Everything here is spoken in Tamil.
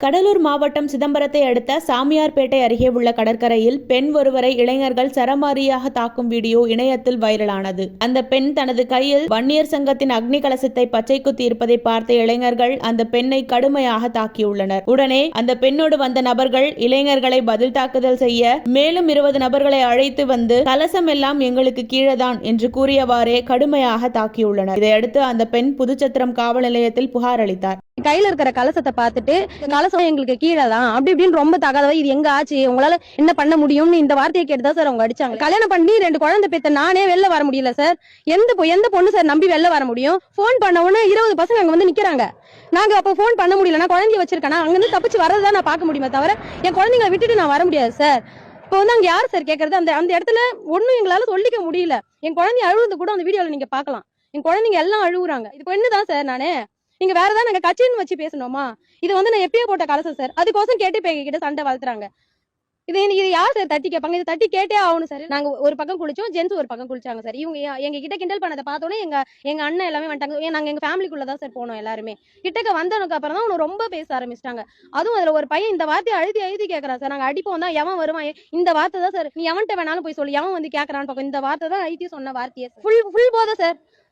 கடலூர் மாவட்டம் சிதம்பரத்தை அடுத்த சாமியார்பேட்டை அருகே உள்ள கடற்கரையில் பெண் ஒருவரை இளைஞர்கள் சரமாரியாக தாக்கும் வீடியோ இணையத்தில் வைரலானது. அந்த பெண் தனது கையில் வன்னியர் சங்கத்தின் அக்னி கலசத்தை பச்சை குத்தி இருப்பதை பார்த்த இளைஞர்கள் அந்த பெண்ணை கடுமையாக தாக்கியுள்ளனர். உடனே அந்த பெண்ணோடு வந்த நபர்கள் இளைஞர்களை பதில் தாக்குதல் செய்ய மேலும் 20 நபர்களை அழைத்து வந்து கலசம் எல்லாம் எங்களுக்கு கீழேதான் என்று கூறியவாறே கடுமையாக தாக்கியுள்ளனர். இதையடுத்து அந்த பெண் புதுச்சத்திரம் காவல் நிலையத்தில் புகார் அளித்தார். கையில இருக்கிற கலசத்தை பார்த்துட்டு கலசம் எங்களுக்கு கீழே தான் அப்படி இப்படின்னு ரொம்ப தகாதவ, இது எங்க ஆச்சு, உங்களால என்ன பண்ண முடியும்னு இந்த வார்த்தையை கேட்டுதான் சார் அவங்க அடிச்சாங்க. கல்யாணம் பண்ணி 2 குழந்தை பெத்த நானே வெளில வர முடியல சார். எந்த பொண்ணு சார் நம்பி வெளில வர முடியும்? போன் பண்ண உடனே 20 பசங்க அங்க வந்து நிக்கிறாங்க. நாங்க அப்ப போன் பண்ண முடியல, நான் குழந்தைய வச்சிருக்கேன், அங்க இருந்து தப்பிச்சு வரதான் நான் பார்க்க முடியுமே தவிர என் குழந்தைங்களை விட்டுட்டு நான் வர முடியாது சார். இப்போ வந்து அங்க யார் சார் கேட்கறது? அந்த இடத்துல ஒண்ணும் எங்களால சொல்லிக்க முடியல. என் குழந்தைய அழுகுறது கூட அந்த வீடியோல நீங்க பாக்கலாம். என் குழந்தைங்க எல்லாம் அழுகுறாங்க. இது பெண்ணுதான் சார். நானே நீங்க வேற ஏதாவது நாங்க கட்சின்னு வச்சு பேசணுமா? இது வந்து நான் எப்பயோ போட்ட கலசம் சார். அதுக்கோசம் கேட்டு இப்ப எங்ககிட்ட சண்டை வளர்த்துறாங்க. இது யார் சார் தட்டி கேட்பாங்க? இது தட்டி கேட்டே ஆகணும் சார். நாங்க ஒரு பக்கம் குளிச்சோம், ஜென்ஸ் ஒரு பக்கம் குளிச்சாங்க சார். இவங்க எங்க கிட்ட கிண்டல் பண்ணதை பார்த்தோன்னே எங்க அண்ணன் எல்லாமே வந்துட்டாங்க. நாங்க எங்க ஃபேமிலிக்குள்ளதான் சார் போனோம் எல்லாருமே. கிட்டக்க வந்ததுக்கு அப்புறம் தான் அவங்க ரொம்ப பேச ஆரம்பிச்சிட்டாங்க. அதுவும் அதுல ஒரு பையன் இந்த வார்த்தையை எழுதி கேட்கறான் சார். நாங்க அடிப்போம் தான், எவன் வருவான், இந்த வார்த்தை தான் சார். நீ எவன்கிட்ட வேணாலும் போய் சொல்லி எவன் வந்து கேட்கறான்னு பார்க்கும். இந்த வார்த்தை தான் எழுதி சொன்ன வார்த்தையே ஃபுல் போதை சார்.